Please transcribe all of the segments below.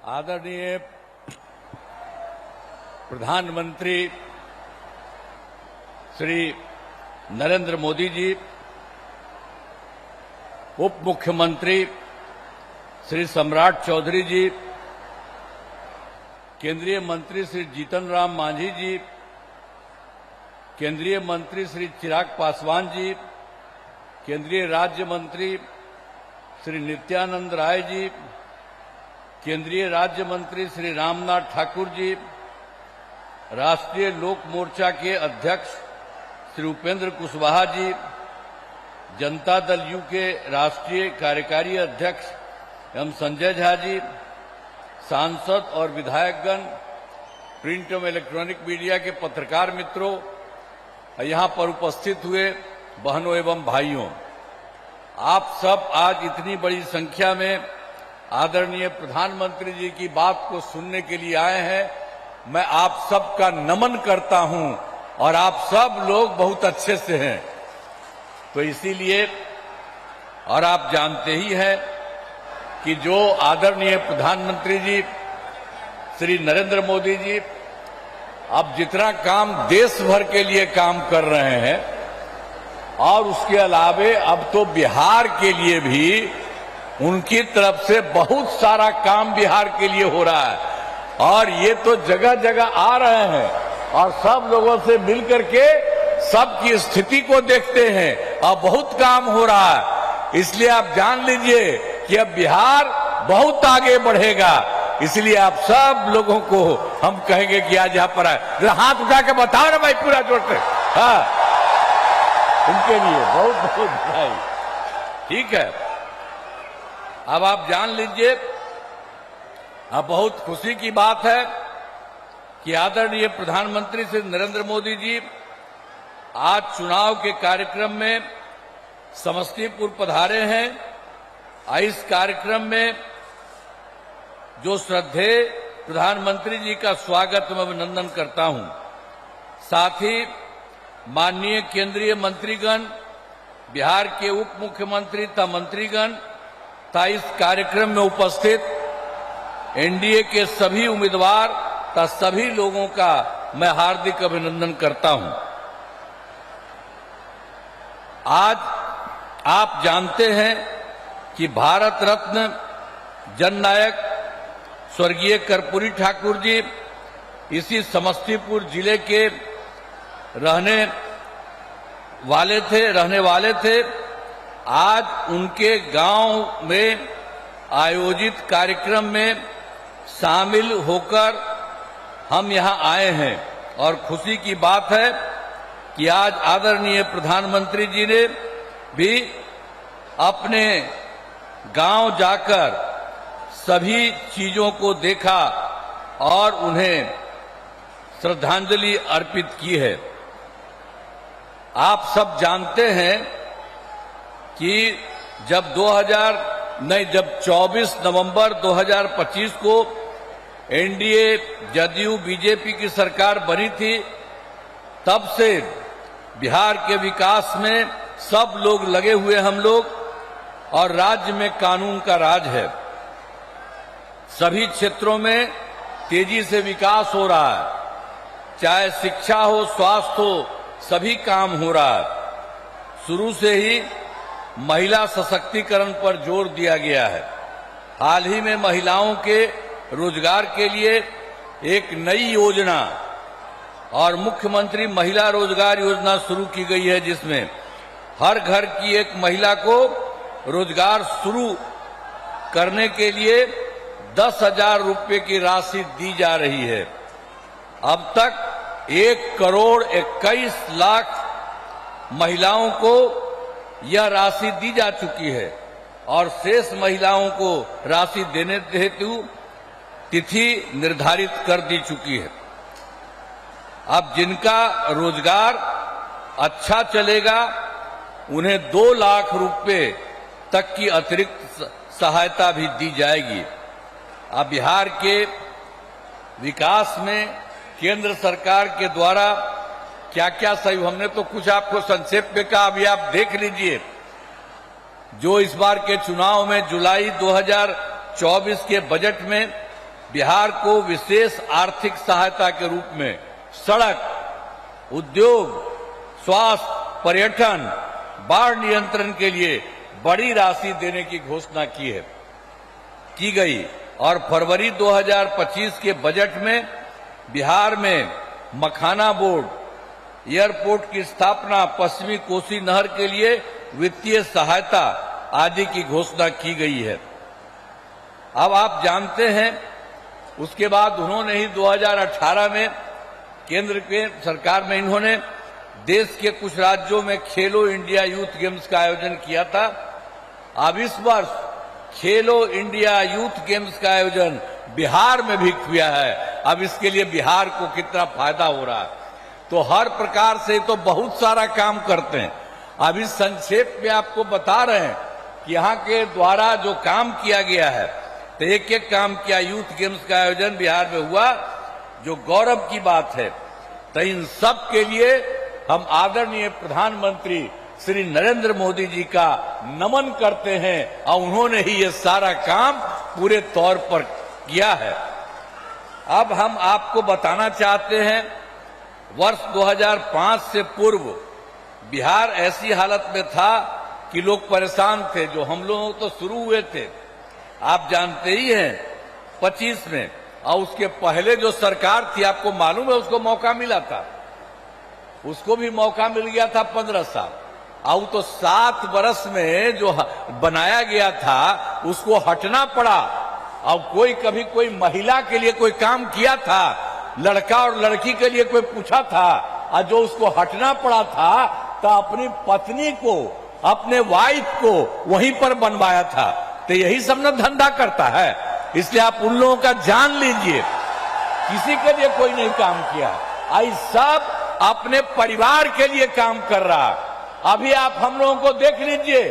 आदरणीय प्रधानमंत्री श्री नरेंद्र मोदी जी, उप मुख्यमंत्री श्री सम्राट चौधरी जी, केंद्रीय मंत्री श्री जीतन राम मांझी जी, केंद्रीय मंत्री श्री चिराग पासवान जी, केंद्रीय राज्य मंत्री श्री नित्यानंद राय जी, केंद्रीय राज्य मंत्री श्री रामनाथ ठाकुर जी, राष्ट्रीय लोक मोर्चा के अध्यक्ष श्री उपेंद्र कुशवाहा जी, जनता दल यू के राष्ट्रीय कार्यकारी अध्यक्ष एवं संजय झा जी, सांसद और विधायकगण, प्रिंट एवं इलेक्ट्रॉनिक मीडिया के पत्रकार मित्रों, यहाँ पर उपस्थित हुए बहनों एवं भाइयों, आप सब आज इतनी बड़ी संख्या में आदरणीय प्रधानमंत्री जी की बात को सुनने के लिए आए हैं। मैं आप सबका नमन करता हूं और आप सब लोग बहुत अच्छे से हैं। तो इसीलिए, और आप जानते ही हैं कि जो आदरणीय प्रधानमंत्री जी श्री नरेंद्र मोदी जी अब जितना काम देश भर के लिए काम कर रहे हैं और उसके अलावे अब तो बिहार के लिए भी उनकी तरफ से बहुत सारा काम बिहार के लिए हो रहा है और ये तो जगह जगह आ रहे हैं और सब लोगों से मिलकर के सबकी स्थिति को देखते हैं और बहुत काम हो रहा है। इसलिए आप जान लीजिए कि अब बिहार बहुत आगे बढ़ेगा। इसलिए आप सब लोगों को हम कहेंगे कि आज यहाँ पर आए, हाथ उठा के बताओ ना भाई पूरा जोर से। हाँ, उनके लिए बहुत बहुत बधाई। ठीक है, अब आप जान लीजिए, अब बहुत खुशी की बात है कि आदरणीय प्रधानमंत्री श्री नरेंद्र मोदी जी आज चुनाव के कार्यक्रम में समस्तीपुर पधारे हैं। इस कार्यक्रम में जो श्रद्धेय प्रधानमंत्री जी का स्वागत मैं अभिनंदन करता हूं। साथ ही माननीय केंद्रीय मंत्रीगण, बिहार के उप मुख्यमंत्री तथा मंत्रीगण तथा इस कार्यक्रम में उपस्थित एनडीए के सभी उम्मीदवार तथा सभी लोगों का मैं हार्दिक अभिनंदन करता हूं। आज आप जानते हैं कि भारत रत्न जननायक स्वर्गीय कर्पूरी ठाकुर जी इसी समस्तीपुर जिले के रहने वाले थे। आज उनके गांव में आयोजित कार्यक्रम में शामिल होकर हम यहां आए हैं और खुशी की बात है कि आज आदरणीय प्रधानमंत्री जी ने भी अपने गांव जाकर सभी चीजों को देखा और उन्हें श्रद्धांजलि अर्पित की है। आप सब जानते हैं कि जब 24 नवंबर 2025 को एनडीए जदयू बीजेपी की सरकार बनी थी, तब से बिहार के विकास में सब लोग लगे हुए हम लोग और राज्य में कानून का राज है। सभी क्षेत्रों में तेजी से विकास हो रहा है, चाहे शिक्षा हो, स्वास्थ्य हो, सभी काम हो रहा है। शुरू से ही महिला सशक्तिकरण पर जोर दिया गया है। हाल ही में महिलाओं के रोजगार के लिए एक नई योजना और मुख्यमंत्री महिला रोजगार योजना शुरू की गई है, जिसमें हर घर की एक महिला को रोजगार शुरू करने के लिए 10,000 रुपये की राशि दी जा रही है। अब तक 1,21,00,000 महिलाओं को यह राशि दी जा चुकी है और शेष महिलाओं को राशि देने हेतु तिथि निर्धारित कर दी चुकी है। अब जिनका रोजगार अच्छा चलेगा उन्हें 2 लाख रुपए तक की अतिरिक्त सहायता भी दी जाएगी। अब बिहार के विकास में केंद्र सरकार के द्वारा क्या क्या सही, हमने तो कुछ आपको संक्षेप में कहा, अभी आप देख लीजिए। जो इस बार के चुनाव में जुलाई 2024 के बजट में बिहार को विशेष आर्थिक सहायता के रूप में सड़क, उद्योग, स्वास्थ्य, पर्यटन, बाढ़ नियंत्रण के लिए बड़ी राशि देने की घोषणा की गई और फरवरी 2025 के बजट में बिहार में मखाना बोर्ड, एयरपोर्ट की स्थापना, पश्चिमी कोसी नहर के लिए वित्तीय सहायता आदि की घोषणा की गई है। अब आप जानते हैं उसके बाद उन्होंने ही 2018 में केंद्र के सरकार में इन्होंने देश के कुछ राज्यों में खेलो इंडिया यूथ गेम्स का आयोजन किया था। अब इस वर्ष खेलो इंडिया यूथ गेम्स का आयोजन बिहार में भी किया है। अब इसके लिए बिहार को कितना फायदा हो रहा है, तो हर प्रकार से तो बहुत सारा काम करते हैं। अब इस संक्षेप में आपको बता रहे हैं कि यहाँ के द्वारा जो काम किया गया है, तो एक एक काम किया। यूथ गेम्स का आयोजन बिहार में हुआ, जो गौरव की बात है। तो इन सब के लिए हम आदरणीय प्रधानमंत्री श्री नरेंद्र मोदी जी का नमन करते हैं और उन्होंने ही ये सारा काम पूरे तौर पर किया है। अब हम आपको बताना चाहते हैं, वर्ष 2005 से पूर्व बिहार ऐसी हालत में था कि लोग परेशान थे। जो हम लोग तो शुरू हुए थे, आप जानते ही हैं, 25 में, और उसके पहले जो सरकार थी, आपको मालूम है, उसको मौका मिला था, उसको भी मौका मिल गया था 15 साल। और तो 7 वर्ष में जो बनाया गया था उसको हटना पड़ा। और कोई कभी कोई महिला के लिए कोई काम किया था, लड़का और लड़की के लिए कोई पूछा था, और जो उसको हटना पड़ा था तो अपनी पत्नी को, अपने वाइफ को वहीं पर बनवाया था। तो यही सब ना धंधा करता है। इसलिए आप उन लोगों का जान लीजिए, किसी के लिए कोई नहीं काम किया। आई सब अपने परिवार के लिए काम कर रहा है। अभी आप हम लोगों को देख लीजिए,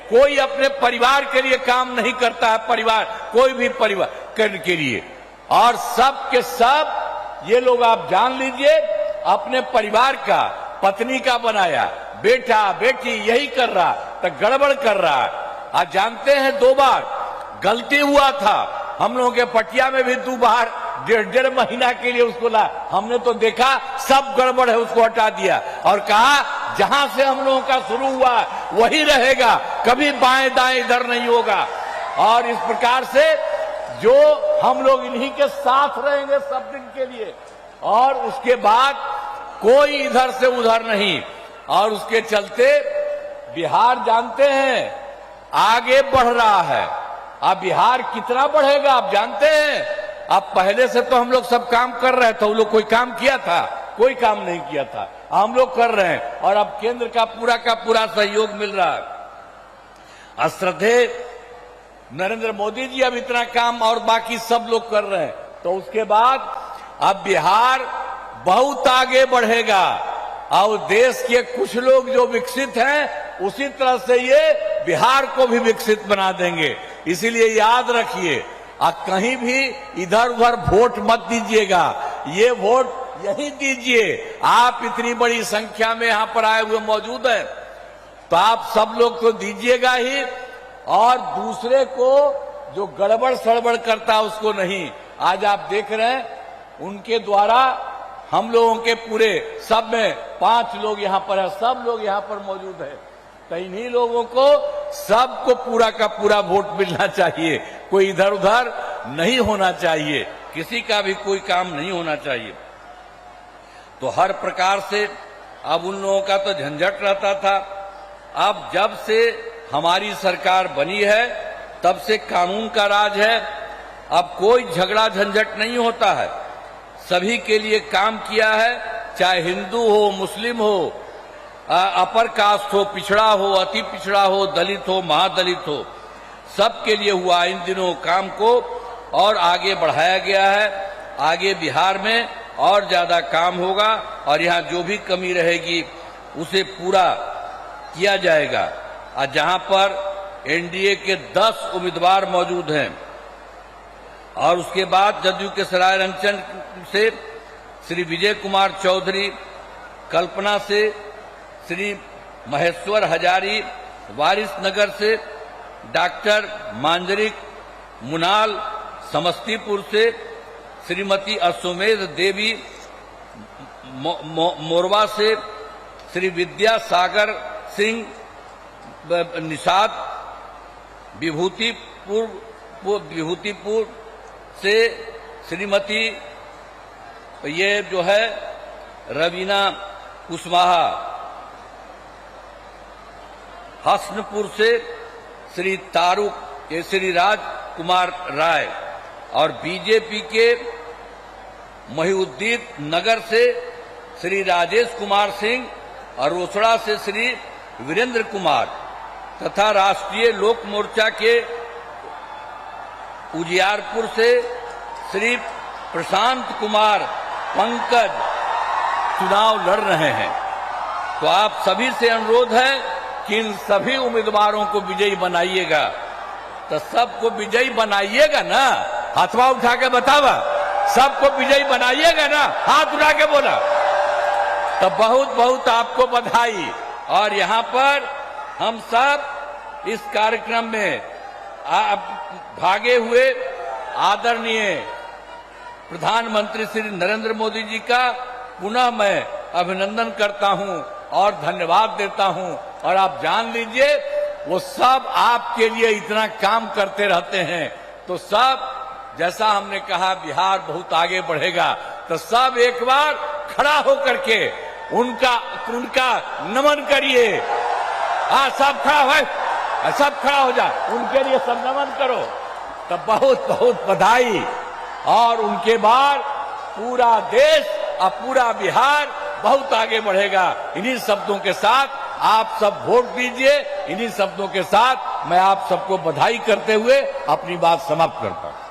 कोई अपने परिवार के लिए काम नहीं करता है। परिवार, कोई भी परिवार करने के लिए, और सब के सब ये लोग आप जान लीजिए अपने परिवार का, पत्नी का बनाया, बेटा बेटी यही कर रहा, तो गड़बड़ कर रहा है। आज जानते हैं 2 बार गलती हुआ था हम लोगों के पटिया में भी, 2 बार 1.5 महीना के लिए उसको ला। हमने तो देखा सब गड़बड़ है, उसको हटा दिया और कहा जहां से हम लोगों का शुरू हुआ वही रहेगा, कभी बाएं दाएं इधर नहीं होगा। और इस प्रकार से जो हम लोग इन्हीं के साथ रहेंगे सब दिन के लिए, और उसके बाद कोई इधर से उधर नहीं। और उसके चलते बिहार जानते हैं आगे बढ़ रहा है। अब बिहार कितना बढ़ेगा आप जानते हैं। अब पहले से तो हम लोग सब काम कर रहे थे, वो लोग कोई काम किया था? कोई काम नहीं किया था। हम लोग कर रहे हैं और अब केंद्र का पूरा सहयोग मिल रहा है। श्रद्धेय नरेंद्र मोदी जी अब इतना काम और बाकी सब लोग कर रहे हैं, तो उसके बाद अब बिहार बहुत आगे बढ़ेगा। और देश के कुछ लोग जो विकसित हैं, उसी तरह से ये बिहार को भी विकसित बना देंगे। इसीलिए याद रखिए, कहीं भी इधर उधर वोट मत दीजिएगा, ये वोट यही दीजिए। आप इतनी बड़ी संख्या में यहाँ पर आए हुए मौजूद हैं, तो आप सब लोग तो दीजिएगा ही, और दूसरे को जो गड़बड़ सड़बड़ करता है उसको नहीं। आज आप देख रहे हैं उनके द्वारा हम लोगों के पूरे सब में 5 लोग यहाँ पर है, सब लोग यहाँ पर मौजूद है। तो इन्हीं लोगों को सबको पूरा का पूरा वोट मिलना चाहिए, कोई इधर उधर नहीं होना चाहिए, किसी का भी कोई काम नहीं होना चाहिए। तो हर प्रकार से अब उन लोगों का तो झंझट रहता था। अब जब से हमारी सरकार बनी है तब से कानून का राज है। अब कोई झगड़ा झंझट नहीं होता है, सभी के लिए काम किया है, चाहे हिंदू हो, मुस्लिम हो, अपर कास्ट हो, पिछड़ा हो, अति पिछड़ा हो, दलित हो, महादलित हो, सबके लिए हुआ इन दिनों काम को और आगे बढ़ाया गया है। आगे बिहार में और ज्यादा काम होगा और यहाँ जो भी कमी रहेगी उसे पूरा किया जाएगा। और जहाँ पर एनडीए के 10 उम्मीदवार मौजूद हैं और उसके बाद जदयू के सरायरंजन से श्री विजय कुमार चौधरी, कल्पना से श्री महेश्वर हजारी, वारिसनगर से डॉक्टर मांजरिक, मुनाल समस्तीपुर से श्रीमती अश्वमेध देवी, मोरवा से श्री विद्यासागर सिंह निषाद, विभूतिपुर से श्रीमती ये जो है रवीना कुशवाहा, हसनपुर से श्री राज कुमार राय और बीजेपी के महिउद्दीन नगर से श्री राजेश कुमार सिंह और रोसड़ा से श्री वीरेंद्र कुमार तथा राष्ट्रीय लोक मोर्चा के उजियारपुर से श्री प्रशांत कुमार पंकज चुनाव लड़ रहे हैं। तो आप सभी से अनुरोध है कि इन सभी उम्मीदवारों को विजयी बनाइएगा। तो सबको विजयी बनाइएगा ना? हाथवा उठा के बतावा, सबको विजयी बनाइएगा ना? हाथ उठा के बोला। तो बहुत बहुत आपको बधाई। और यहाँ पर हम सब इस कार्यक्रम में भागे हुए आदरणीय प्रधानमंत्री श्री नरेंद्र मोदी जी का पुनः मैं अभिनंदन करता हूं और धन्यवाद देता हूं। और आप जान लीजिए वो सब आपके लिए इतना काम करते रहते हैं। तो सब, जैसा हमने कहा बिहार बहुत आगे बढ़ेगा, तो सब एक बार खड़ा होकर के उनका नमन करिए। सब खड़ा हो, सब खड़ा हो जाए, उनके लिए सब नमन करो। तो बहुत बहुत बधाई। और उनके बाद पूरा देश और पूरा बिहार बहुत आगे बढ़ेगा। इन्हीं शब्दों के साथ आप सब वोट दीजिए। इन्हीं शब्दों के साथ मैं आप सबको बधाई करते हुए अपनी बात समाप्त करता हूं।